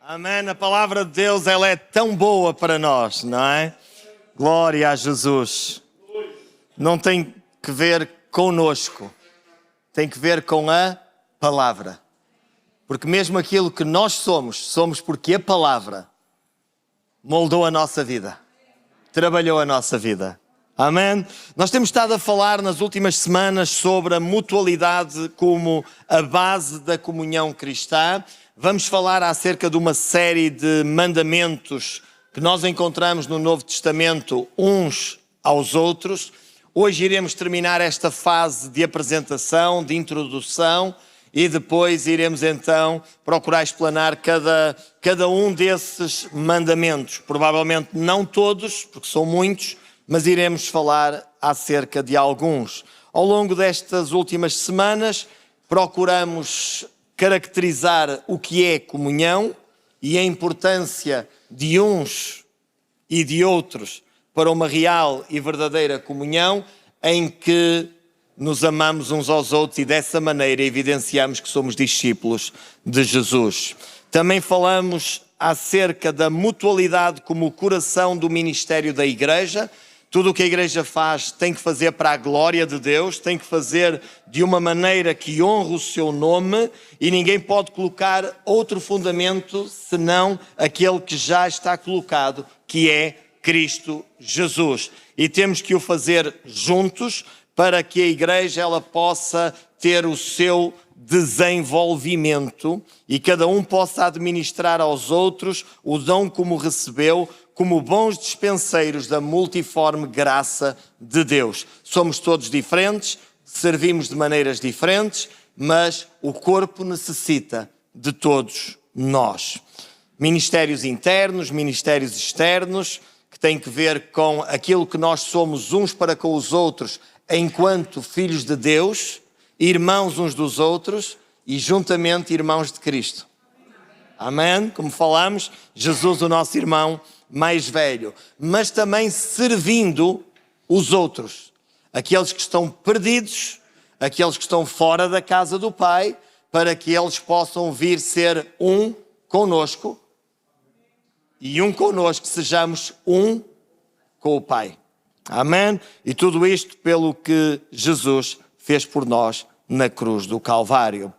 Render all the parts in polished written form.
Amém. A palavra de Deus, ela é tão boa para nós, não é? Glória a Jesus. Não tem que ver conosco, tem que ver com a palavra. Porque mesmo aquilo que nós somos porque a palavra moldou a nossa vida, trabalhou a nossa vida. Amém? Nós temos estado a falar nas últimas semanas sobre a mutualidade como a base da comunhão cristã. Vamos falar acerca de uma série de mandamentos que nós encontramos no Novo Testamento uns aos outros. Hoje iremos terminar esta fase de apresentação, de introdução, e depois iremos então procurar explanar cada um desses mandamentos. Provavelmente não todos, porque são muitos, mas iremos falar acerca de alguns. Ao longo destas últimas semanas, procuramos caracterizar o que é comunhão e a importância de uns e de outros para uma real e verdadeira comunhão em que nos amamos uns aos outros e dessa maneira evidenciamos que somos discípulos de Jesus. Também falamos acerca da mutualidade como o coração do ministério da igreja. Tudo o que a igreja faz tem que fazer para a glória de Deus, tem que fazer de uma maneira que honre o seu nome e ninguém pode colocar outro fundamento senão aquele que já está colocado, que é Cristo Jesus. E temos que o fazer juntos para que a igreja ela possa ter o seu desenvolvimento e cada um possa administrar aos outros o dom como recebeu, como bons dispenseiros da multiforme graça de Deus. Somos todos diferentes, servimos de maneiras diferentes, mas o corpo necessita de todos nós. Ministérios internos, ministérios externos, que têm que ver com aquilo que nós somos uns para com os outros, enquanto filhos de Deus, irmãos uns dos outros e juntamente irmãos de Cristo. Amém? Como falamos, Jesus o nosso irmão mais velho, mas também servindo os outros, aqueles que estão perdidos, aqueles que estão fora da casa do Pai, para que eles possam vir ser um conosco e um conosco sejamos um com o Pai. Amém? E tudo isto pelo que Jesus fez por nós na cruz do Calvário.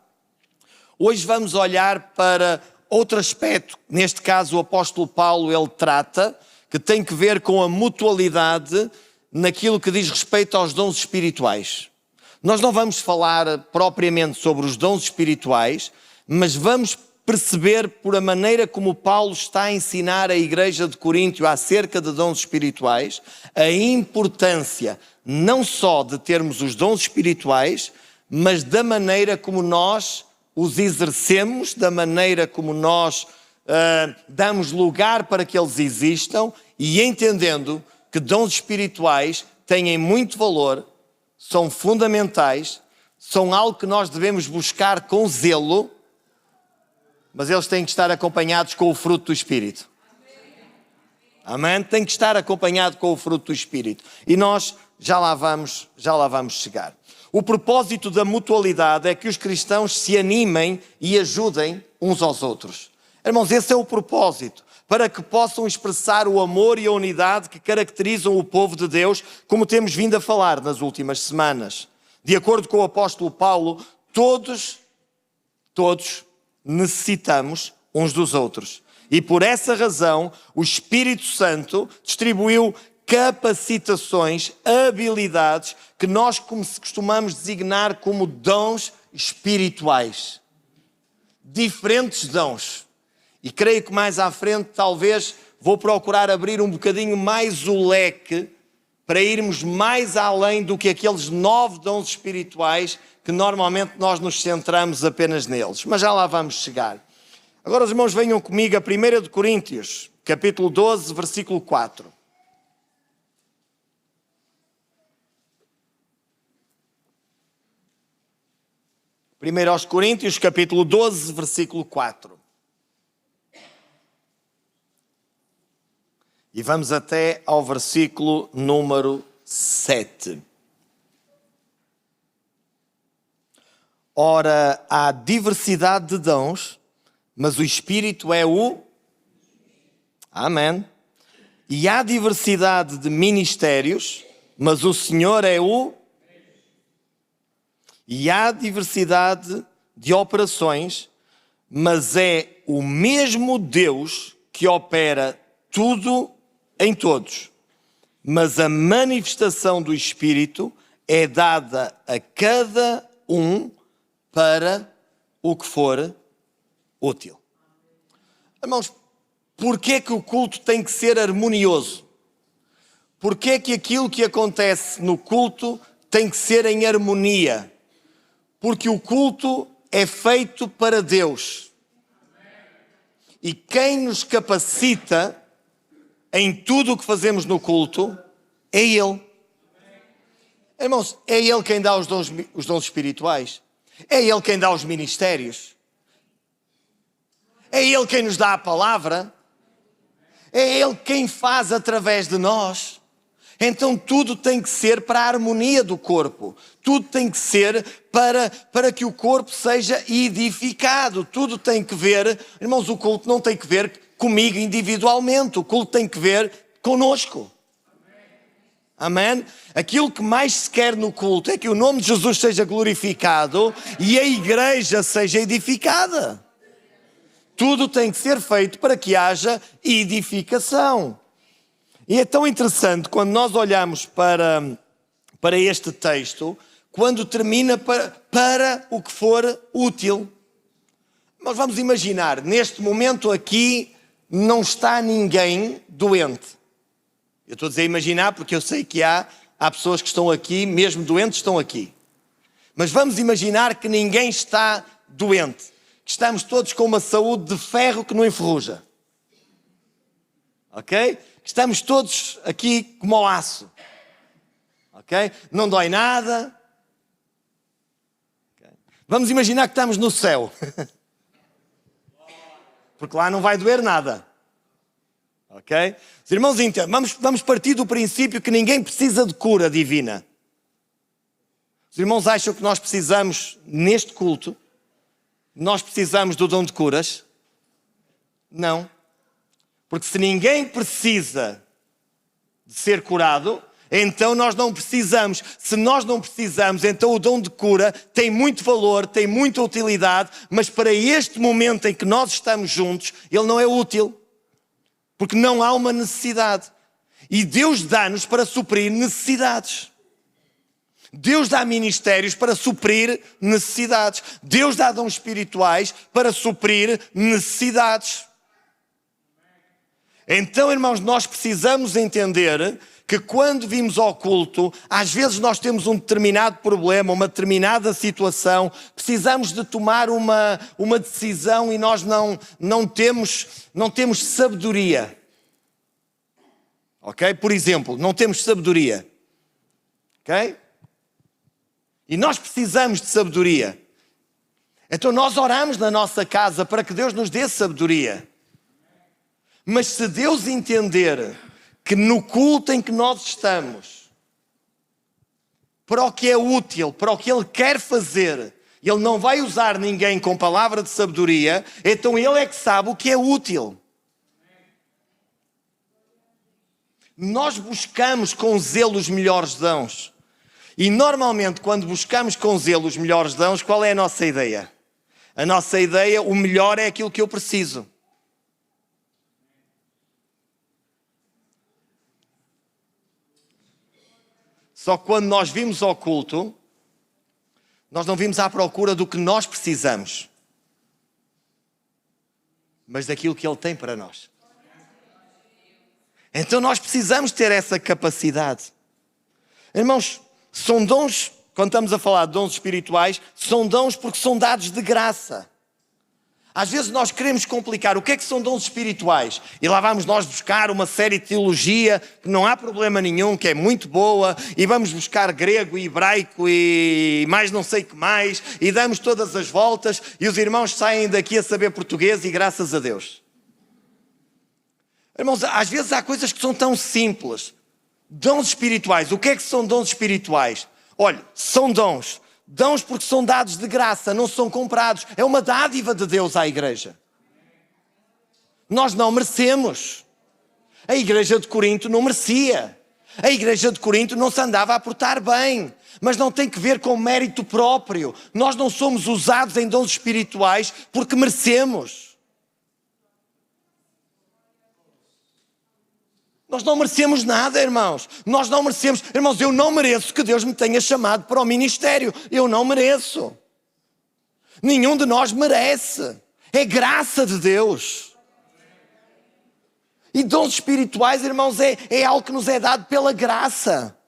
Hoje vamos olhar para outro aspecto, neste caso o apóstolo Paulo ele trata, que tem que ver com a mutualidade naquilo que diz respeito aos dons espirituais. Nós não vamos falar propriamente sobre os dons espirituais, mas vamos perceber por a maneira como Paulo está a ensinar a igreja de Coríntio acerca de dons espirituais, a importância não só de termos os dons espirituais, mas da maneira como nós os exercemos, da maneira como nós damos lugar para que eles existam e entendendo que dons espirituais têm muito valor, são fundamentais, são algo que nós devemos buscar com zelo, mas eles têm que estar acompanhados com o fruto do Espírito. Amém? Tem que estar acompanhado com o fruto do Espírito. E nós já lá vamos chegar. O propósito da mutualidade é que os cristãos se animem e ajudem uns aos outros. Irmãos, esse é o propósito, para que possam expressar o amor e a unidade que caracterizam o povo de Deus, como temos vindo a falar nas últimas semanas. De acordo com o apóstolo Paulo, todos necessitamos uns dos outros. E por essa razão, o Espírito Santo distribuiu capacitações, habilidades que nós costumamos designar como dons espirituais. Diferentes dons. E creio que mais à frente talvez vou procurar abrir um bocadinho mais o leque para irmos mais além do que aqueles 9 dons espirituais que normalmente nós nos centramos apenas neles. Mas já lá vamos chegar. Agora os irmãos venham comigo a 1 de Coríntios, capítulo 12, versículo 4. 1 aos Coríntios, capítulo 12, versículo 4. E vamos até ao versículo número 7. Ora, há diversidade de dons, mas o Espírito é o... Amém. E há diversidade de ministérios, mas o Senhor é o... E há diversidade de operações, mas é o mesmo Deus que opera tudo em todos. Mas a manifestação do Espírito é dada a cada um para o que for útil. Irmãos, porquê que o culto tem que ser harmonioso? Porquê que aquilo que acontece no culto tem que ser em harmonia? Porque o culto é feito para Deus. E quem nos capacita em tudo o que fazemos no culto é Ele. Irmãos, é Ele quem dá os dons espirituais. É Ele quem dá os ministérios. É Ele quem nos dá a palavra. É Ele quem faz através de nós. Então tudo tem que ser para a harmonia do corpo. Tudo tem que ser para que o corpo seja edificado. Tudo tem que ver, irmãos, o culto não tem que ver comigo individualmente. O culto tem que ver conosco. Amém? Aquilo que mais se quer no culto é que o nome de Jesus seja glorificado e a igreja seja edificada. Tudo tem que ser feito para que haja edificação. E é tão interessante quando nós olhamos para este texto, quando termina para o que for útil. Nós vamos imaginar, neste momento aqui não está ninguém doente. Eu estou a dizer imaginar porque eu sei que há pessoas que estão aqui, mesmo doentes estão aqui. Mas vamos imaginar que ninguém está doente. Que estamos todos com uma saúde de ferro que não enferruja. Ok? Estamos todos aqui como ao aço. Ok? Não dói nada. Okay. Vamos imaginar que estamos no céu. Porque lá não vai doer nada. Ok? Os irmãos entendem. Vamos partir do princípio que ninguém precisa de cura divina. Os irmãos acham que nós precisamos, neste culto, nós precisamos do dom de curas? Não. Porque se ninguém precisa de ser curado, então nós não precisamos. Se nós não precisamos, então o dom de cura tem muito valor, tem muita utilidade, mas para este momento em que nós estamos juntos, ele não é útil. Porque não há uma necessidade. E Deus dá-nos para suprir necessidades. Deus dá ministérios para suprir necessidades. Deus dá dons espirituais para suprir necessidades. Então, irmãos, nós precisamos entender que quando vimos ao culto, às vezes nós temos um determinado problema, uma determinada situação, precisamos de tomar uma decisão e nós não temos sabedoria. Ok? Por exemplo, não temos sabedoria. Ok? E nós precisamos de sabedoria. Então nós oramos na nossa casa para que Deus nos dê sabedoria. Mas se Deus entender que no culto em que nós estamos, para o que é útil, para o que Ele quer fazer, Ele não vai usar ninguém com palavra de sabedoria, então Ele é que sabe o que é útil. Nós buscamos com zelo os melhores dons. E normalmente quando buscamos com zelo os melhores dons, qual é a nossa ideia? A nossa ideia, o melhor é aquilo que eu preciso. Só que quando nós vimos ao culto, nós não vimos à procura do que nós precisamos, mas daquilo que Ele tem para nós. Então nós precisamos ter essa capacidade. Irmãos, são dons, quando estamos a falar de dons espirituais, são dons porque são dados de graça. Às vezes nós queremos complicar o que são dons espirituais e lá vamos nós buscar uma série de teologia que não há problema nenhum, que é muito boa, e vamos buscar grego e hebraico e mais não sei o que mais, e damos todas as voltas e os irmãos saem daqui a saber português e graças a Deus. Irmãos, às vezes há coisas que são tão simples. Dons espirituais, o que é que são dons espirituais? Olha, são dons porque são dados de graça, não são comprados. É uma dádiva de Deus à igreja. Nós não merecemos. A igreja de Corinto não merecia. A igreja de Corinto não se andava a portar bem. Mas não tem que ver com mérito próprio. Nós não somos usados em dons espirituais porque merecemos. Nós não merecemos nada, irmãos. Nós não merecemos. Irmãos, eu não mereço que Deus me tenha chamado para o ministério. Eu não mereço. Nenhum de nós merece. É graça de Deus. E dons espirituais, irmãos, é algo que nos é dado pela graça.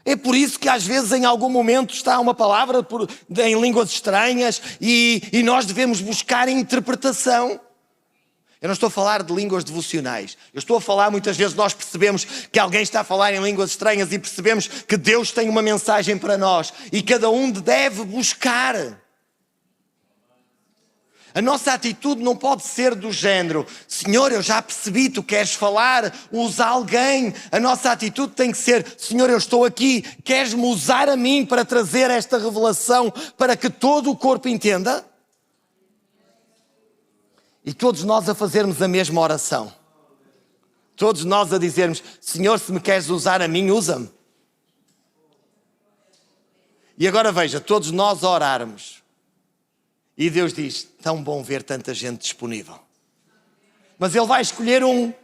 É por isso que às vezes em algum momento está uma palavra em línguas estranhas e nós devemos buscar interpretação. Eu não estou a falar de línguas devocionais. Eu estou a falar, muitas vezes nós percebemos que alguém está a falar em línguas estranhas e percebemos que Deus tem uma mensagem para nós e cada um deve buscar. A nossa atitude não pode ser do género: Senhor, eu já percebi, tu queres falar, usa alguém. A nossa atitude tem que ser: Senhor, eu estou aqui, queres-me usar a mim para trazer esta revelação para que todo o corpo entenda? E todos nós a fazermos a mesma oração. Todos nós a dizermos: Senhor, se me queres usar a mim, usa-me. E agora veja, todos nós a orarmos. E Deus diz: tão bom ver tanta gente disponível. Mas Ele vai escolher um.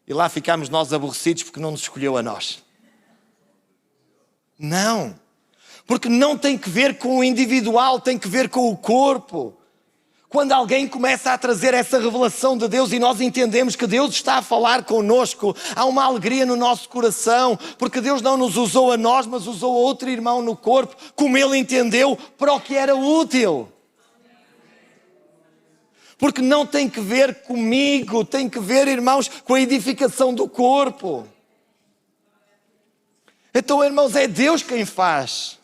E lá ficamos nós aborrecidos porque não nos escolheu a nós. Não. Porque não tem que ver com o individual, tem que ver com o corpo. Quando alguém começa a trazer essa revelação de Deus e nós entendemos que Deus está a falar connosco, há uma alegria no nosso coração, porque Deus não nos usou a nós, mas usou a outro irmão no corpo, como Ele entendeu, para o que era útil. Porque não tem que ver comigo, tem que ver, irmãos, com a edificação do corpo. Então, irmãos, é Deus quem faz.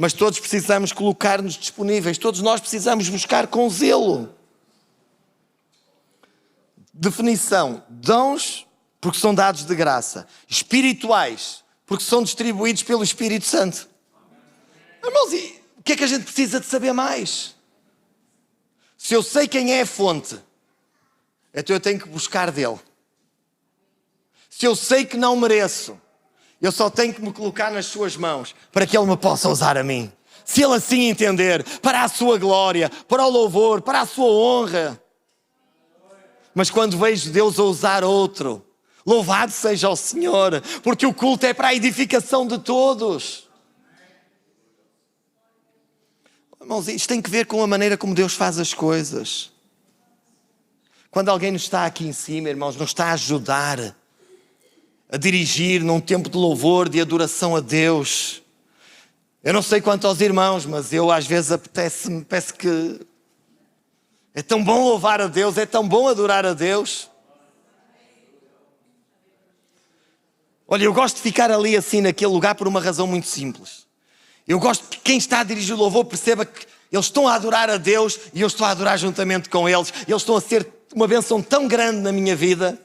Mas todos precisamos colocar-nos disponíveis. Todos nós precisamos buscar com zelo. Definição: dons, porque são dados de graça. Espirituais, porque são distribuídos pelo Espírito Santo. Irmãos, e o que é que a gente precisa de saber mais? Se eu sei quem é a fonte, então eu tenho que buscar dele. Se eu sei que não mereço, eu só tenho que me colocar nas suas mãos para que Ele me possa usar a mim. Se Ele assim entender, para a sua glória, para o louvor, para a sua honra. Mas quando vejo Deus a usar outro, louvado seja o Senhor, porque o culto é para a edificação de todos. Irmãos, isto tem que ver com a maneira como Deus faz as coisas. Quando alguém nos está aqui em cima, irmãos, nos está a ajudar a dirigir num tempo de louvor, de adoração a Deus. Eu não sei quanto aos irmãos, mas eu às vezes apetece-me, parece que é tão bom louvar a Deus, é tão bom adorar a Deus. Olha, eu gosto de ficar ali assim naquele lugar por uma razão muito simples. Eu gosto que quem está a dirigir o louvor perceba que eles estão a adorar a Deus e eu estou a adorar juntamente com eles. Eles estão a ser uma bênção tão grande na minha vida.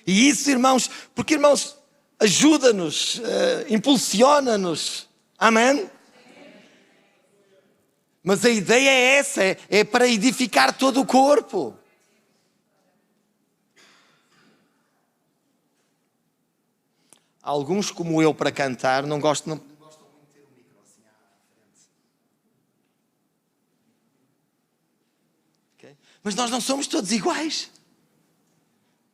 E isso, irmãos, porque, irmãos, ajuda-nos, impulsiona-nos. Amém? Mas a ideia é essa, é para edificar todo o corpo. Alguns, como eu, para cantar, não gostam muito de ter o micro assim à frente. Okay? Mas nós não somos todos iguais.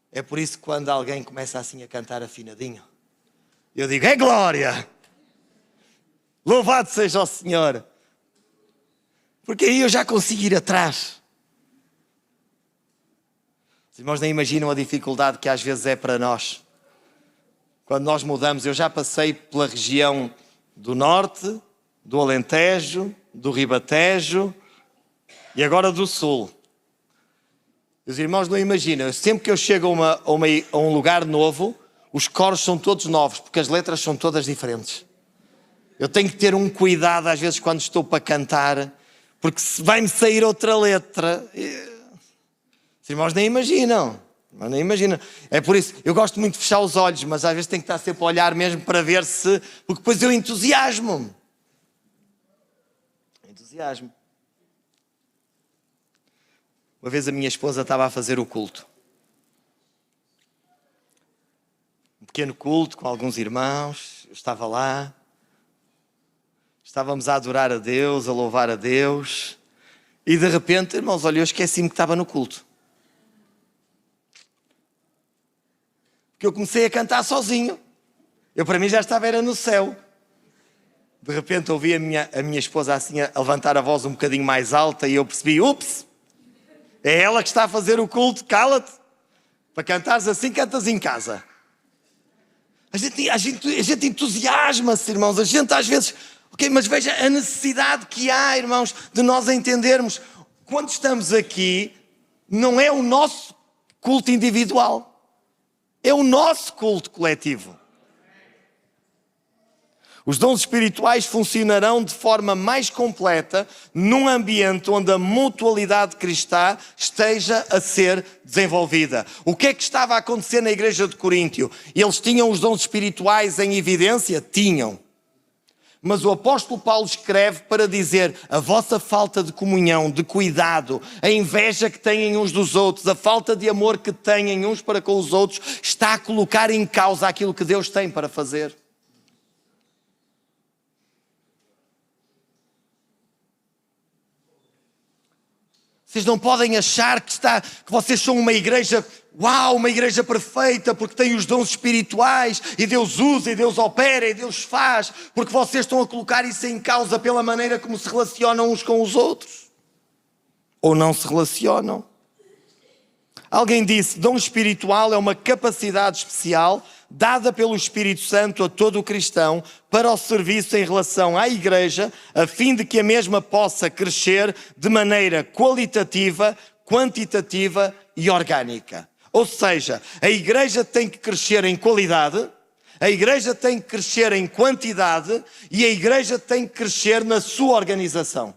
É por isso que quando alguém começa assim a cantar afinadinho, eu digo: é glória! Louvado seja o Senhor! Porque aí eu já consigo ir atrás. Os irmãos nem imaginam a dificuldade que às vezes é para nós. Quando nós mudamos, eu já passei pela região do Norte, do Alentejo, do Ribatejo e agora do Sul. Os irmãos não imaginam, sempre que eu chego a um lugar novo, os coros são todos novos, porque as letras são todas diferentes. Eu tenho que ter um cuidado às vezes quando estou para cantar, porque se vai-me sair outra letra. Os irmãos nem imaginam. Mano, imagina, é por isso, eu gosto muito de fechar os olhos, mas às vezes tenho que estar sempre a olhar mesmo para ver se... Porque depois eu entusiasmo-me. Entusiasmo. Uma vez a minha esposa estava a fazer o culto. Um pequeno culto com alguns irmãos, eu estava lá. Estávamos a adorar a Deus, a louvar a Deus. E de repente, irmãos, olha, eu esqueci-me que estava no culto. Porque eu comecei a cantar sozinho. Eu para mim já estava era no céu. De repente ouvi a minha esposa assim a levantar a voz um bocadinho mais alta e eu percebi, ups, é ela que está a fazer o culto, cala-te. Para cantares assim, cantas em casa. A gente entusiasma-se, irmãos. A gente às vezes... Ok, mas veja a necessidade que há, irmãos, de nós entendermos. Quando estamos aqui, não é o nosso culto individual. É o nosso culto coletivo. Os dons espirituais funcionarão de forma mais completa num ambiente onde a mutualidade cristã esteja a ser desenvolvida. O que é que estava a acontecer na igreja de Coríntio? Eles tinham os dons espirituais em evidência? Tinham. Mas o apóstolo Paulo escreve para dizer a vossa falta de comunhão, de cuidado, a inveja que têm uns dos outros, a falta de amor que têm uns para com os outros, está a colocar em causa aquilo que Deus tem para fazer. Vocês não podem achar que vocês são uma igreja, uma igreja perfeita, porque tem os dons espirituais, e Deus usa, e Deus opera, e Deus faz, porque vocês estão a colocar isso em causa pela maneira como se relacionam uns com os outros. Ou não se relacionam. Alguém disse, dom espiritual é uma capacidade especial dada pelo Espírito Santo a todo o cristão para o serviço em relação à igreja, a fim de que a mesma possa crescer de maneira qualitativa, quantitativa e orgânica. Ou seja, a igreja tem que crescer em qualidade, a igreja tem que crescer em quantidade e a igreja tem que crescer na sua organização.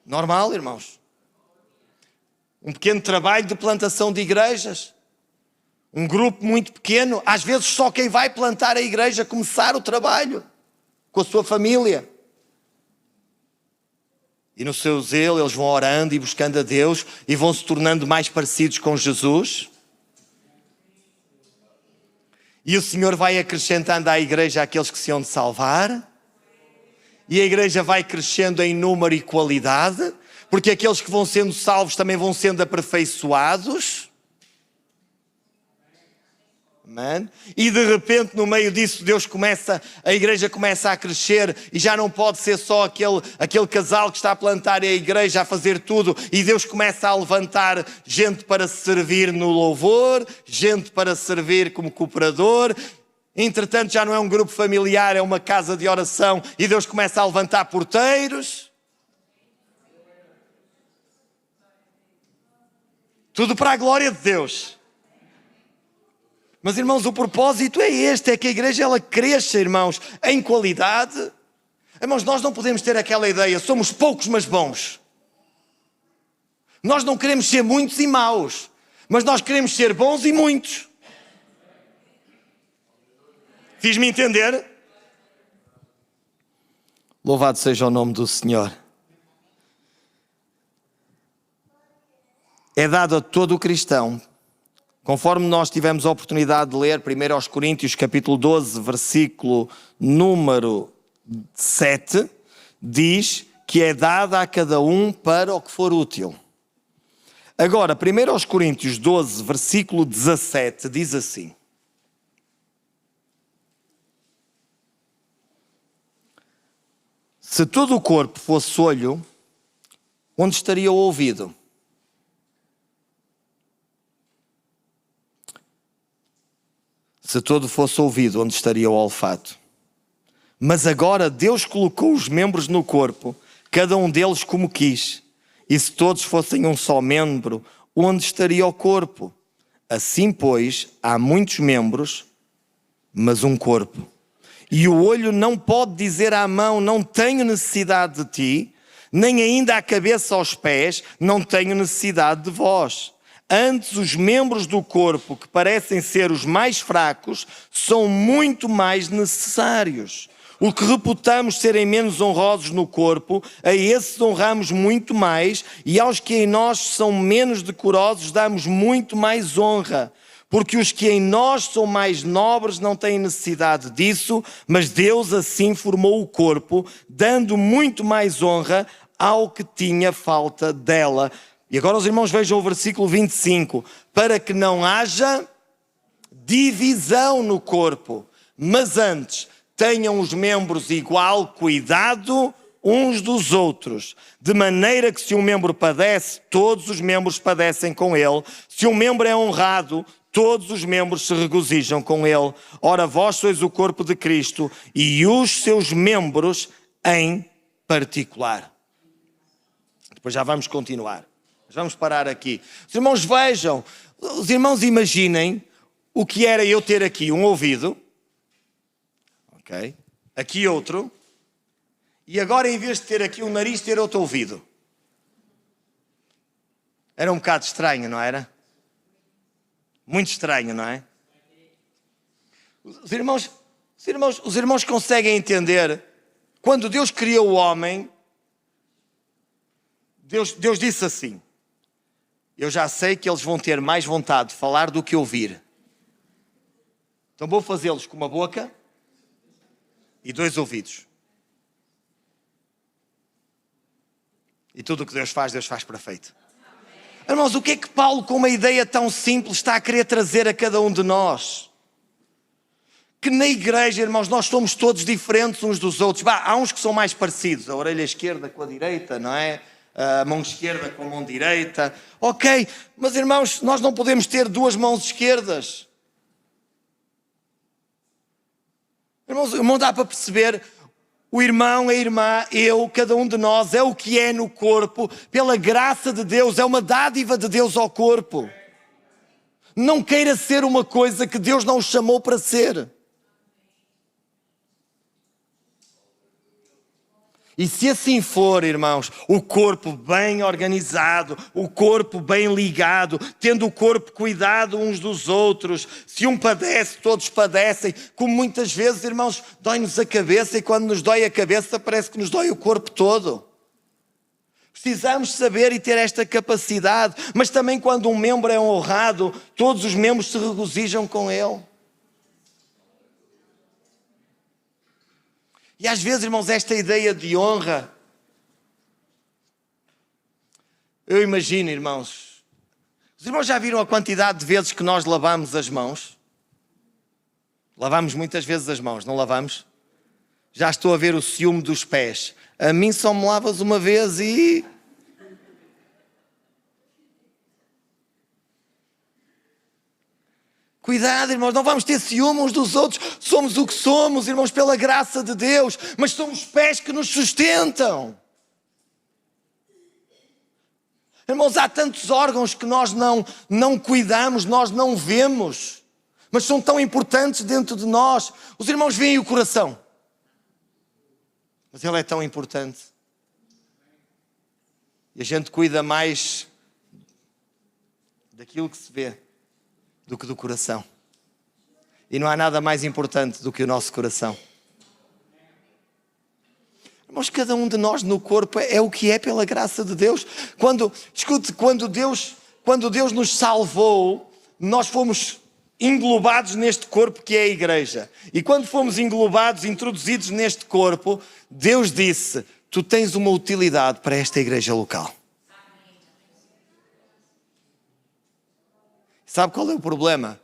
Normal, irmãos? Um pequeno trabalho de plantação de igrejas. Um grupo muito pequeno. Às vezes só quem vai plantar a igreja começar o trabalho. Com a sua família. E no seu zelo eles vão orando e buscando a Deus. E vão se tornando mais parecidos com Jesus. E o Senhor vai acrescentando à igreja aqueles que se hão de salvar. E a igreja vai crescendo em número e qualidade. Porque aqueles que vão sendo salvos também vão sendo aperfeiçoados. Amém? E de repente no meio disso a igreja começa a crescer e já não pode ser só aquele casal que está a plantar a igreja, a fazer tudo, e Deus começa a levantar gente para servir no louvor, gente para servir como cooperador. Entretanto já não é um grupo familiar, é uma casa de oração, e Deus começa a levantar porteiros. Tudo para a glória de Deus. Mas, irmãos, o propósito é este, é que a igreja ela cresça, irmãos, em qualidade. Irmãos, nós não podemos ter aquela ideia, somos poucos mas bons. Nós não queremos ser muitos e maus, mas nós queremos ser bons e muitos. Fiz-me entender? Louvado seja o nome do Senhor. É dado a todo o cristão, conforme nós tivemos a oportunidade de ler 1 aos Coríntios, capítulo 12, versículo número 7, diz que é dada a cada um para o que for útil. Agora, 1 aos Coríntios 12, versículo 17, diz assim: se todo o corpo fosse olho, onde estaria o ouvido? Se todo fosse ouvido, onde estaria o olfato? Mas agora Deus colocou os membros no corpo, cada um deles como quis. E se todos fossem um só membro, onde estaria o corpo? Assim, pois, há muitos membros, mas um corpo. E o olho não pode dizer à mão, não tenho necessidade de ti, nem ainda à cabeça aos pés, não tenho necessidade de vós. Antes, os membros do corpo, que parecem ser os mais fracos, são muito mais necessários. O que reputamos serem menos honrosos no corpo, a esses honramos muito mais, e aos que em nós são menos decorosos damos muito mais honra. Porque os que em nós são mais nobres não têm necessidade disso, mas Deus assim formou o corpo, dando muito mais honra ao que tinha falta dela. E agora os irmãos vejam o versículo 25. Para que não haja divisão no corpo, mas antes tenham os membros igual cuidado uns dos outros, de maneira que se um membro padece, todos os membros padecem com ele. Se um membro é honrado, todos os membros se regozijam com ele. Ora, vós sois o corpo de Cristo e os seus membros em particular. Depois já vamos continuar. Vamos parar aqui. Os irmãos vejam, os irmãos imaginem o que era eu ter aqui um ouvido, ok? Aqui outro, e agora em vez de ter aqui um nariz, ter outro ouvido. Era um bocado estranho, não era? Muito estranho, não é? Os irmãos conseguem entender, quando Deus criou o homem, Deus disse assim: eu já sei que eles vão ter mais vontade de falar do que ouvir. Então vou fazê-los com uma boca e 2 ouvidos. E tudo o que Deus faz perfeito. Irmãos, o que é que Paulo, com uma ideia tão simples, está a querer trazer a cada um de nós? Que na igreja, irmãos, nós somos todos diferentes uns dos outros. Há uns que são mais parecidos, a orelha esquerda com a direita, não é? A mão esquerda com a mão direita. Ok, mas irmãos, nós não podemos ter 2 mãos esquerdas. Irmão, dá para perceber, o irmão, a irmã, eu, cada um de nós é o que é no corpo, pela graça de Deus, é uma dádiva de Deus ao corpo. Não queira ser uma coisa que Deus não o chamou para ser. E se assim for, irmãos, o corpo bem organizado, o corpo bem ligado, tendo o corpo cuidado uns dos outros, se um padece, todos padecem, como muitas vezes, irmãos, dói-nos a cabeça e quando nos dói a cabeça parece que nos dói o corpo todo. Precisamos saber e ter esta capacidade, mas também quando um membro é honrado, todos os membros se regozijam com ele. E às vezes, irmãos, esta ideia de honra, eu imagino, irmãos, os irmãos já viram a quantidade de vezes que nós lavamos as mãos? Lavamos muitas vezes as mãos, não lavamos? Já estou a ver o ciúme dos pés. A mim só me lavas uma vez e... Cuidado, irmãos, não vamos ter ciúme uns dos outros. Somos o que somos, irmãos, pela graça de Deus. Mas somos pés que nos sustentam. Irmãos, há tantos órgãos que nós não cuidamos, nós não vemos. Mas são tão importantes dentro de nós. Os irmãos veem o coração. Mas ele é tão importante. E a gente cuida mais daquilo que se vê do que do coração. E não há nada mais importante do que o nosso coração. Irmãos, cada um de nós no corpo é o que é pela graça de Deus. Quando Deus nos salvou, nós fomos englobados neste corpo que é a igreja. E quando fomos englobados, introduzidos neste corpo, Deus disse: tu tens uma utilidade para esta igreja local. Sabe qual é o problema?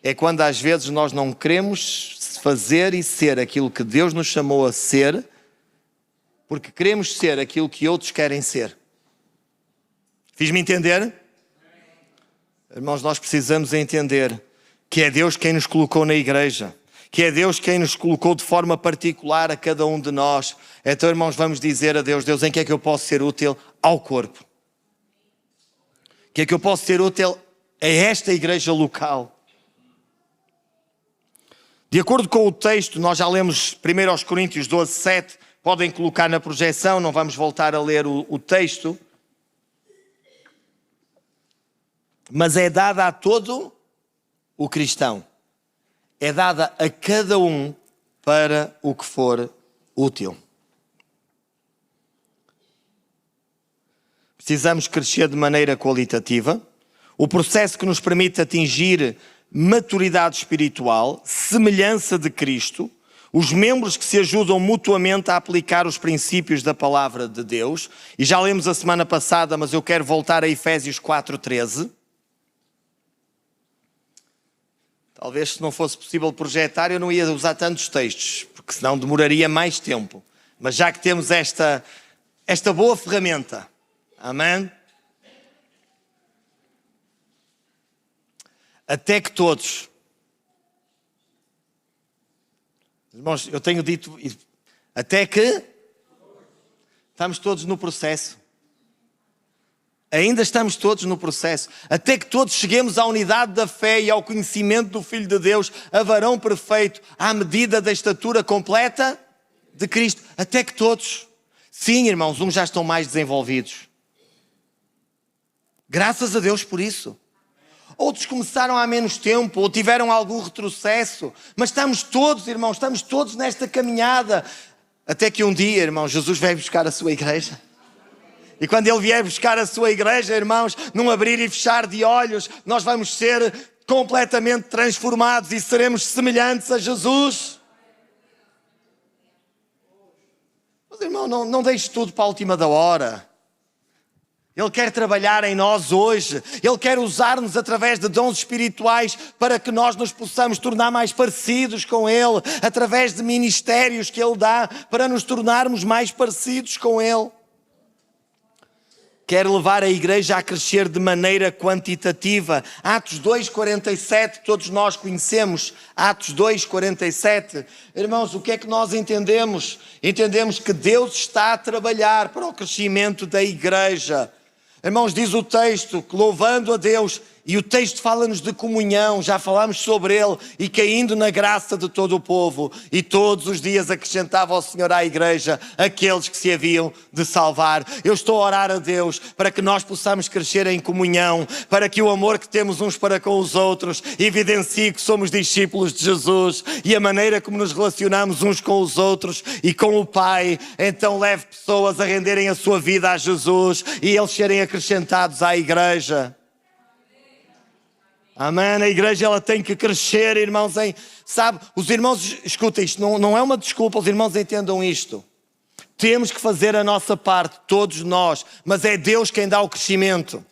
É quando às vezes nós não queremos fazer e ser aquilo que Deus nos chamou a ser, porque queremos ser aquilo que outros querem ser. Fiz-me entender? Irmãos, nós precisamos entender que é Deus quem nos colocou na igreja, que é Deus quem nos colocou de forma particular a cada um de nós. Então, irmãos, vamos dizer a Deus: Deus, em que é que eu posso ser útil ao corpo? Que é que eu posso ser útil a esta igreja local? De acordo com o texto, nós já lemos 1 Coríntios 12, 7, podem colocar na projeção, não vamos voltar a ler o texto. mas é dada a todo o cristão. É dada a cada um para o que for útil. Precisamos crescer de maneira qualitativa. O processo que nos permite atingir maturidade espiritual, semelhança de Cristo, os membros que se ajudam mutuamente a aplicar os princípios da palavra de Deus. E já lemos a semana passada, mas eu quero voltar a Efésios 4:13. Talvez se não fosse possível projetar, eu não ia usar tantos textos, porque senão demoraria mais tempo. Mas já que temos esta boa ferramenta, amém? Até que todos, irmãos, eu tenho dito, até que estamos todos no processo. Ainda estamos todos no processo. Até que todos cheguemos à unidade da fé e ao conhecimento do Filho de Deus, a varão perfeito, à medida da estatura completa de Cristo. Até que todos. Sim, irmãos, uns já estão mais desenvolvidos. Graças a Deus por isso. Outros começaram há menos tempo, ou tiveram algum retrocesso. Mas estamos todos, irmãos, estamos todos nesta caminhada. Até que um dia, irmãos, Jesus vai buscar a sua igreja. E quando Ele vier buscar a sua igreja, irmãos, num abrir e fechar de olhos, nós vamos ser completamente transformados e seremos semelhantes a Jesus. Mas, irmão, não deixe tudo para a última da hora. Ele quer trabalhar em nós hoje. Ele quer usar-nos através de dons espirituais para que nós nos possamos tornar mais parecidos com Ele, através de ministérios que Ele dá para nos tornarmos mais parecidos com Ele. Quer levar a igreja a crescer de maneira quantitativa. Atos 2:47, todos nós conhecemos Atos 2:47. Irmãos, o que é que nós entendemos? Entendemos que Deus está a trabalhar para o crescimento da igreja. Irmãos, diz o texto, que louvando a Deus, e o texto fala-nos de comunhão, já falámos sobre ele, e caindo na graça de todo o povo, e todos os dias acrescentava ao Senhor à igreja aqueles que se haviam de salvar. Eu estou a orar a Deus para que nós possamos crescer em comunhão, para que o amor que temos uns para com os outros evidencie que somos discípulos de Jesus, e a maneira como nos relacionamos uns com os outros e com o Pai, então leve pessoas a renderem a sua vida a Jesus e eles serem acrescentados à igreja. Amém, a igreja ela tem que crescer, irmãos, sabe, os irmãos, escuta isto, não é uma desculpa, os irmãos entendam isto. Temos que fazer a nossa parte, todos nós, mas é Deus quem dá o crescimento.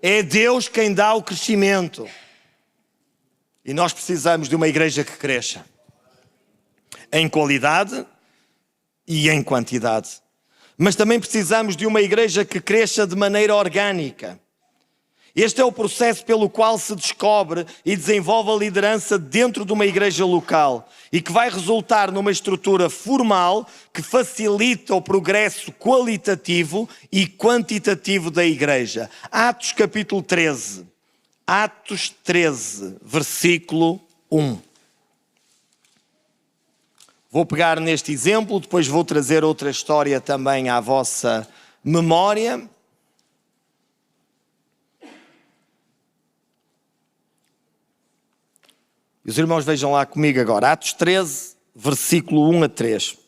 É Deus quem dá o crescimento. E nós precisamos de uma igreja que cresça. Em qualidade e em quantidade. Mas também precisamos de uma igreja que cresça de maneira orgânica. Este é o processo pelo qual se descobre e desenvolve a liderança dentro de uma igreja local e que vai resultar numa estrutura formal que facilita o progresso qualitativo e quantitativo da igreja. Atos capítulo 13. Atos 13, versículo 1. Vou pegar neste exemplo, depois vou trazer outra história também à vossa memória. E os irmãos vejam lá comigo agora, Atos 13, versículo 1 a 3.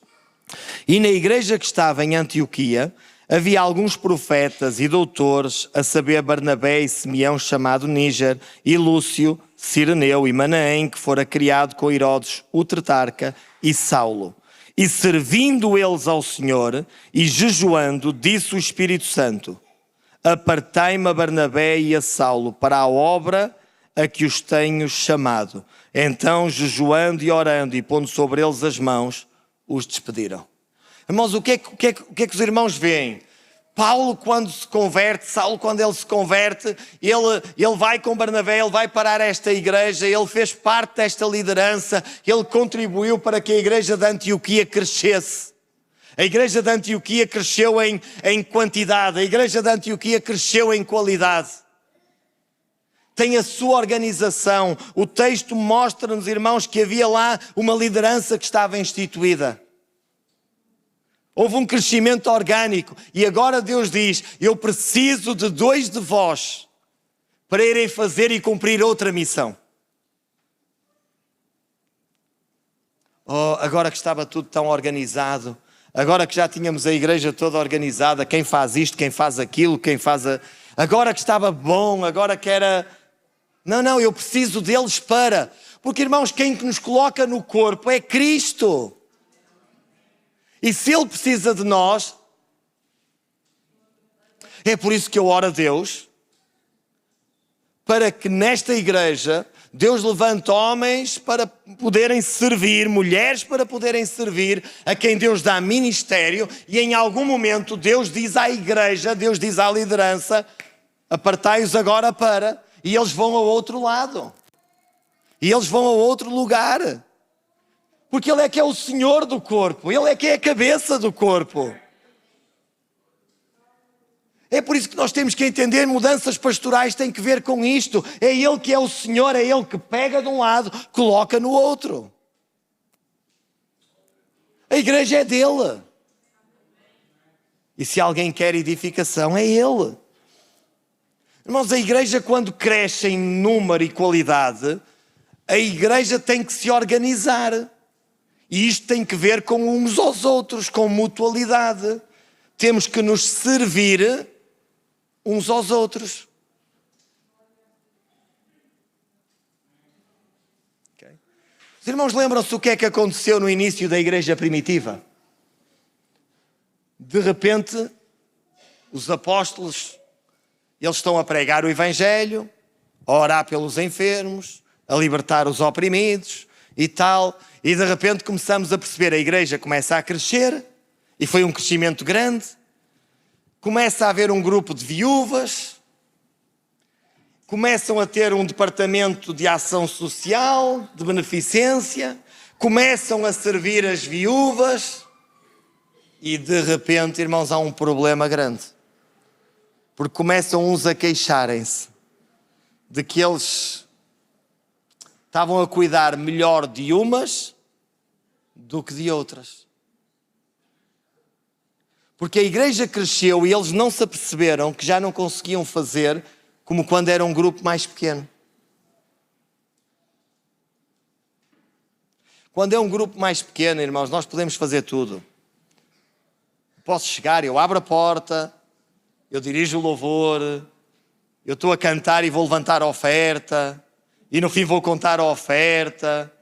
E na igreja que estava em Antioquia, havia alguns profetas e doutores, a saber Barnabé e Simeão chamado Níger, e Lúcio, Cireneu e Manaém, que fora criado com Herodes, o tetrarca, e Saulo. E servindo eles ao Senhor e jejuando, disse o Espírito Santo: apartai-me a Barnabé e a Saulo para a obra a que os tenho chamado. Então, jejuando e orando e pondo sobre eles as mãos, os despediram. Irmãos, o que é que os irmãos veem? Paulo, quando se converte, Saulo, quando ele se converte, ele vai com Barnabé, ele vai parar esta igreja, ele fez parte desta liderança, ele contribuiu para que a igreja de Antioquia crescesse. A igreja de Antioquia cresceu em quantidade, a igreja de Antioquia cresceu em qualidade. Tem a sua organização. O texto mostra-nos, irmãos, que havia lá uma liderança que estava instituída. Houve um crescimento orgânico. E agora Deus diz: eu preciso de 2 de vós para irem fazer e cumprir outra missão. Oh, agora que estava tudo tão organizado, agora que já tínhamos a igreja toda organizada, quem faz isto, quem faz aquilo, quem faz agora que estava bom, agora que era... Não, eu preciso deles para... Porque, irmãos, quem nos coloca no corpo é Cristo. E se Ele precisa de nós, é por isso que eu oro a Deus, para que nesta igreja Deus levante homens para poderem servir, mulheres para poderem servir a quem Deus dá ministério, e em algum momento Deus diz à igreja, Deus diz à liderança, apartai-os agora para, e eles vão ao outro lado. E eles vão a outro lugar. Porque Ele é que é o Senhor do corpo. Ele é que é a cabeça do corpo. É por isso que nós temos que entender, mudanças pastorais têm que ver com isto. É Ele que é o Senhor, é Ele que pega de um lado, coloca no outro. A igreja é dele. E se alguém quer edificação, é Ele. Irmãos, a igreja quando cresce em número e qualidade, a igreja tem que se organizar. E isto tem que ver com uns aos outros, com mutualidade. Temos que nos servir uns aos outros. Okay. Os irmãos lembram-se o que é que aconteceu no início da igreja primitiva? De repente, os apóstolos, eles estão a pregar o Evangelho, a orar pelos enfermos, a libertar os oprimidos e tal. E de repente começamos a perceber, a igreja começa a crescer, e foi um crescimento grande. Começa a haver um grupo de viúvas, começam a ter um departamento de ação social, de beneficência, começam a servir as viúvas, e de repente, irmãos, há um problema grande. Porque começam uns a queixarem-se de que eles estavam a cuidar melhor de umas do que de outras. Porque a igreja cresceu e eles não se aperceberam que já não conseguiam fazer como quando era um grupo mais pequeno. Quando é um grupo mais pequeno, irmãos, nós podemos fazer tudo. Posso chegar, eu abro a porta, eu dirijo o louvor, eu estou a cantar e vou levantar a oferta, e no fim vou contar a oferta.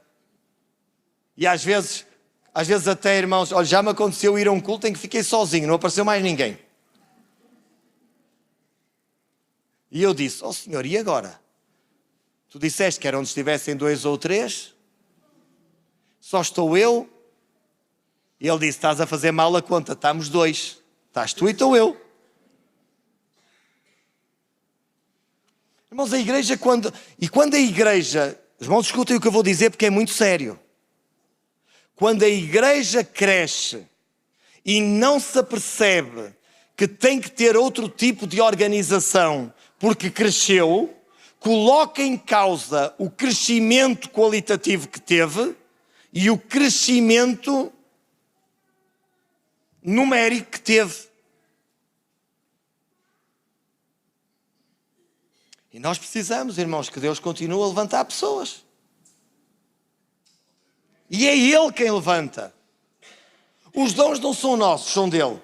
E às vezes até, irmãos, olha, já me aconteceu ir a um culto em que fiquei sozinho, não apareceu mais ninguém. E eu disse, ó Senhor, e agora? Tu disseste que era onde estivessem 2 ou 3, só estou eu. E ele disse, estás a fazer mal a conta, estamos 2, estás tu e estou eu. Irmãos, a igreja quando a igreja, irmãos, escutem o que eu vou dizer porque é muito sério. Quando a igreja cresce e não se apercebe que tem que ter outro tipo de organização porque cresceu, coloca em causa o crescimento qualitativo que teve e o crescimento numérico que teve. E nós precisamos, irmãos, que Deus continue a levantar pessoas. E é Ele quem levanta. Os dons não são nossos, são dele.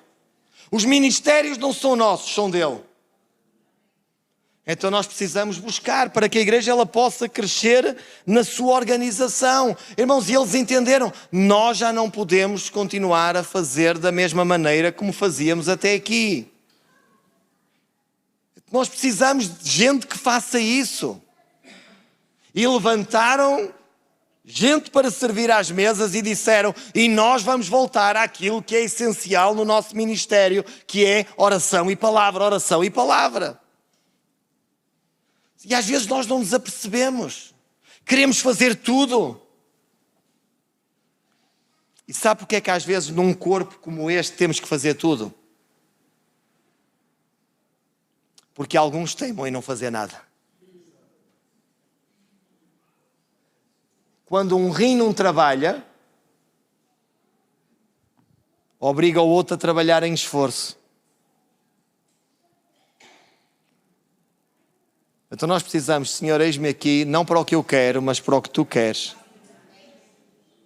Os ministérios não são nossos, são dele. Então nós precisamos buscar para que a igreja ela possa crescer na sua organização. Irmãos, e eles entenderam, nós já não podemos continuar a fazer da mesma maneira como fazíamos até aqui. Nós precisamos de gente que faça isso. E levantaram gente para servir às mesas e disseram, e nós vamos voltar àquilo que é essencial no nosso ministério, que é oração e palavra, oração e palavra. E às vezes nós não nos apercebemos. Queremos fazer tudo. E sabe porque é que às vezes num corpo como este temos que fazer tudo? Porque alguns teimam em não fazer nada. Quando um rim não trabalha, obriga o outro a trabalhar em esforço. Então nós precisamos, Senhor, eis-me aqui, não para o que eu quero, mas para o que Tu queres.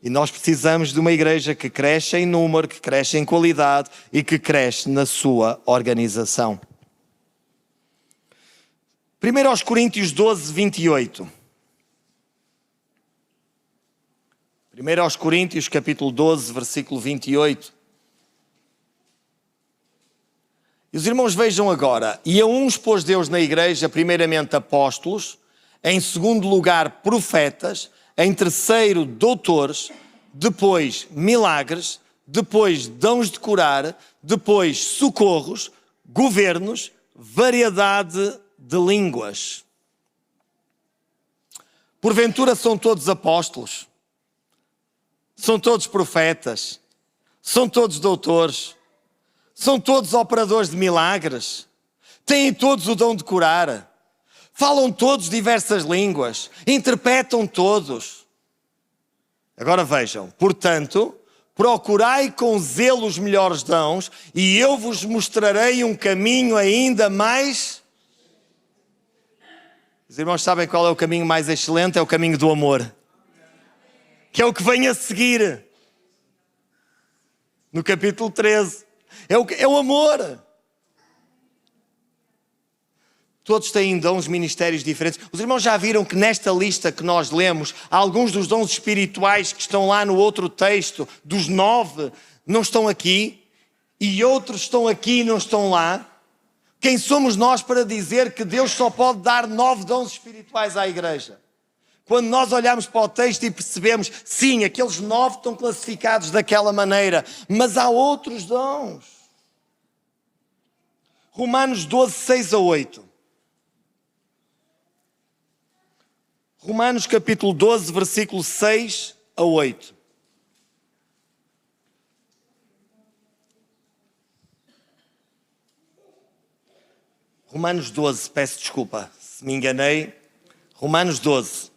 E nós precisamos de uma igreja que cresce em número, que cresce em qualidade e que cresce na sua organização. 1 Coríntios 12, 28. 1 Coríntios, capítulo 12, versículo 28. E os irmãos vejam agora. E a uns pôs Deus na igreja, primeiramente apóstolos, em segundo lugar profetas, em terceiro doutores, depois milagres, depois dons de curar, depois socorros, governos, variedade de línguas. Porventura são todos apóstolos? São todos profetas? São todos doutores? São todos operadores de milagres? Têm todos o dom de curar? Falam todos diversas línguas? Interpretam todos? Agora vejam, portanto, procurai com zelo os melhores dons e eu vos mostrarei um caminho ainda mais... Os irmãos sabem qual é o caminho mais excelente? É o caminho do amor. Que é o que vem a seguir. No capítulo 13. É o amor. Todos têm dons, ministérios diferentes. Os irmãos já viram que nesta lista que nós lemos, alguns dos dons espirituais que estão lá no outro texto, dos 9, não estão aqui. E outros estão aqui e não estão lá. Quem somos nós para dizer que Deus só pode dar 9 dons espirituais à igreja? Quando nós olhamos para o texto e percebemos, sim, aqueles 9 estão classificados daquela maneira, mas há outros dons. Romanos 12, 6 a 8. Romanos capítulo 12, versículo 6 a 8. Romanos 12, peço desculpa se me enganei. Romanos 12,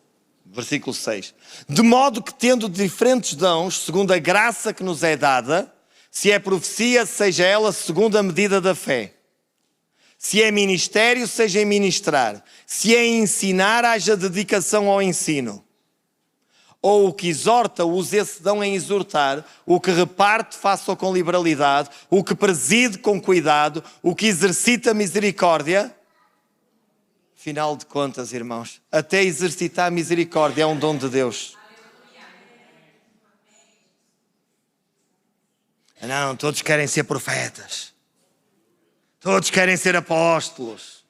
versículo 6. De modo que tendo diferentes dons, segundo a graça que nos é dada, se é profecia, seja ela segundo a medida da fé. Se é ministério, seja em ministrar. Se é ensinar, haja dedicação ao ensino. Ou o que exorta, use esse dom em exortar. O que reparte, faça-o com liberalidade. O que preside, com cuidado. O que exercita misericórdia. Afinal de contas, irmãos, até exercitar misericórdia é um dom de Deus. Não, todos querem ser profetas. Todos querem ser apóstolos.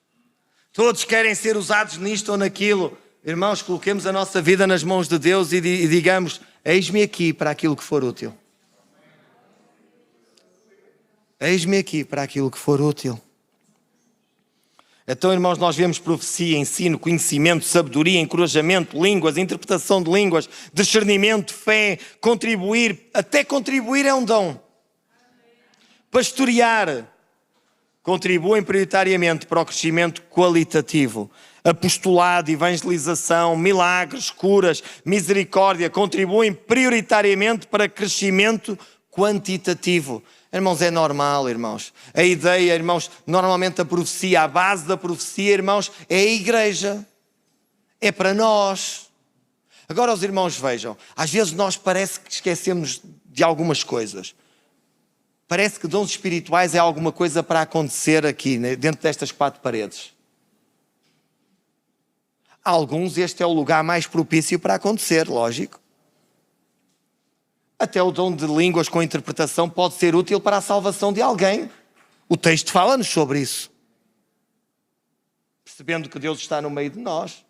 Todos querem ser usados nisto ou naquilo. Irmãos, coloquemos a nossa vida nas mãos de Deus e digamos, eis-me aqui para aquilo que for útil. Eis-me aqui para aquilo que for útil. Então, irmãos, nós vemos profecia, ensino, conhecimento, sabedoria, encorajamento, línguas, interpretação de línguas, discernimento, fé, contribuir. Até contribuir é um dom. Pastorear. Contribuem prioritariamente para o crescimento qualitativo. Apostolado, evangelização, milagres, curas, misericórdia, contribuem prioritariamente para crescimento quantitativo. Irmãos, é normal, irmãos. A ideia, irmãos, normalmente a profecia, a base da profecia, irmãos, é a igreja. É para nós. Agora os irmãos vejam, às vezes nós parece que esquecemos de algumas coisas. Parece que dons espirituais é alguma coisa para acontecer aqui, dentro destas 4 paredes. A alguns este é o lugar mais propício para acontecer, lógico. Até o dom de línguas com interpretação pode ser útil para a salvação de alguém. O texto fala-nos sobre isso. Percebendo que Deus está no meio de nós.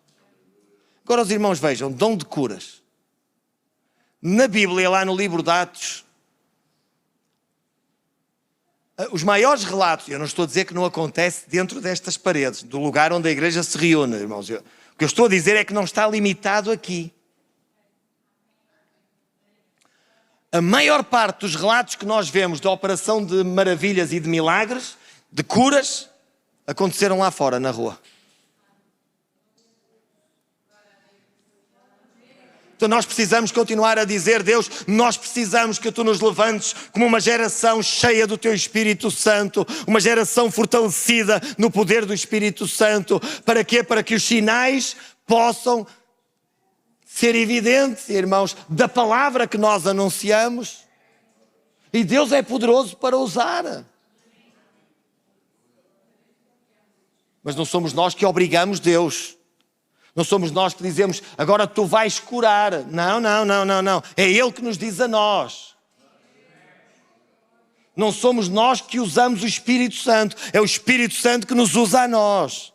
Agora os irmãos vejam, dom de curas. Na Bíblia, lá no livro de Atos, os maiores relatos, eu não estou a dizer que não acontece dentro destas paredes, do lugar onde a igreja se reúne, irmãos. O que eu estou a dizer é que não está limitado aqui. A maior parte dos relatos que nós vemos da operação de maravilhas e de milagres, de curas, aconteceram lá fora, na rua. Então nós precisamos continuar a dizer: Deus, nós precisamos que Tu nos levantes como uma geração cheia do Teu Espírito Santo, uma geração fortalecida no poder do Espírito Santo. Para quê? Para que os sinais possam ser evidentes, irmãos, da palavra que nós anunciamos. E Deus é poderoso para usar. Mas não somos nós que obrigamos Deus. Não somos nós que dizemos: agora tu vais curar. Não. É Ele que nos diz a nós. Não somos nós que usamos o Espírito Santo. É o Espírito Santo que nos usa a nós.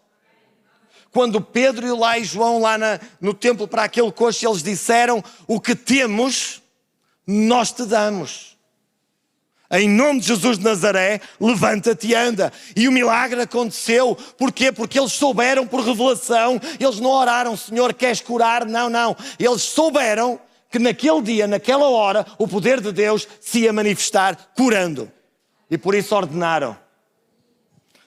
Quando Pedro e João lá no templo para aquele coxo, eles disseram: o que temos, nós te damos. Em nome de Jesus de Nazaré, levanta-te e anda. E o milagre aconteceu. Porquê? Porque eles souberam por revelação. Eles não oraram: Senhor, queres curar? Não. Eles souberam que naquele dia, naquela hora, o poder de Deus se ia manifestar curando. E por isso ordenaram.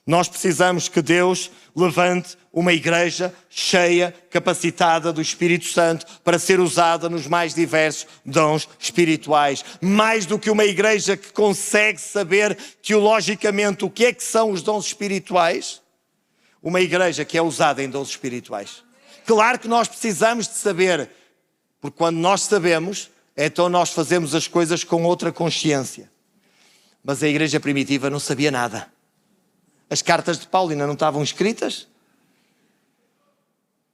Nós precisamos que Deus levante uma igreja cheia, capacitada do Espírito Santo para ser usada nos mais diversos dons espirituais. Mais do que uma igreja que consegue saber teologicamente o que é que são os dons espirituais, uma igreja que é usada em dons espirituais. Claro que nós precisamos de saber, porque quando nós sabemos, então nós fazemos as coisas com outra consciência. Mas a igreja primitiva não sabia nada. As cartas de Paulo ainda não estavam escritas,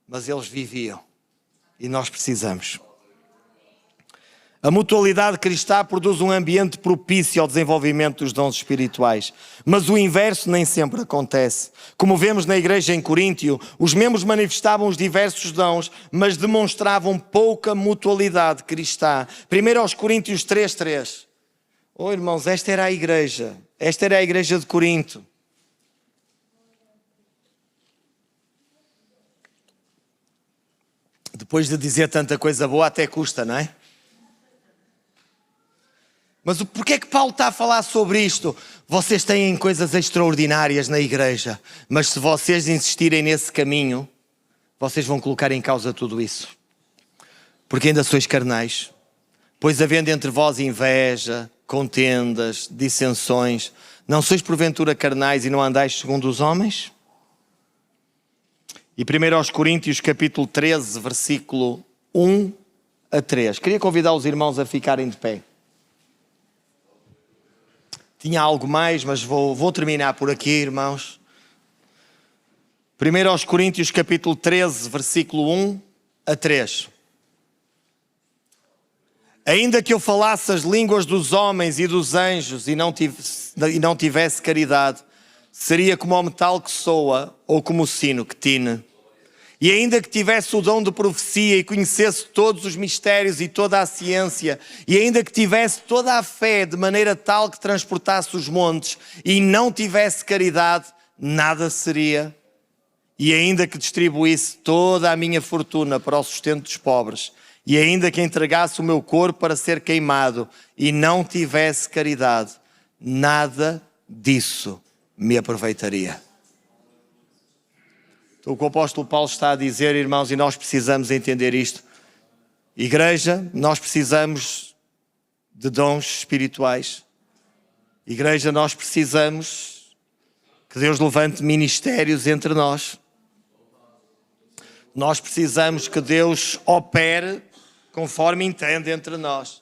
mas eles viviam. E nós precisamos. A mutualidade cristã produz um ambiente propício ao desenvolvimento dos dons espirituais. Mas o inverso nem sempre acontece. Como vemos na igreja em Coríntio, os membros manifestavam os diversos dons, mas demonstravam pouca mutualidade cristã. 1 Coríntios 3:3. Oh, irmãos, esta era a igreja. Esta era a igreja de Corinto. Depois de dizer tanta coisa boa, até custa, não é? Mas porquê é que Paulo está a falar sobre isto? Vocês têm coisas extraordinárias na igreja, mas se vocês insistirem nesse caminho, vocês vão colocar em causa tudo isso. Porque ainda sois carnais. Pois havendo entre vós inveja, contendas, dissensões, não sois porventura carnais e não andais segundo os homens? E 1 Coríntios capítulo 13, versículo 1 a 3. Queria convidar os irmãos a ficarem de pé. Tinha algo mais, mas vou terminar por aqui, irmãos. 1 Coríntios capítulo 13, versículo 1 a 3. Ainda que eu falasse as línguas dos homens e dos anjos e não tivesse caridade, seria como o metal que soa ou como o sino que tine. E ainda que tivesse o dom de profecia e conhecesse todos os mistérios e toda a ciência, e ainda que tivesse toda a fé de maneira tal que transportasse os montes e não tivesse caridade, nada seria. E ainda que distribuísse toda a minha fortuna para o sustento dos pobres, e ainda que entregasse o meu corpo para ser queimado e não tivesse caridade, nada disso me aproveitaria. O que o apóstolo Paulo está a dizer, irmãos, e nós precisamos entender isto. Igreja, nós precisamos de dons espirituais. Igreja, nós precisamos que Deus levante ministérios entre nós. Nós precisamos que Deus opere conforme entende entre nós.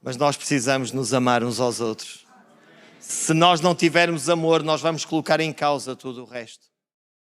Mas nós precisamos nos amar uns aos outros. Se nós não tivermos amor, nós vamos colocar em causa tudo o resto.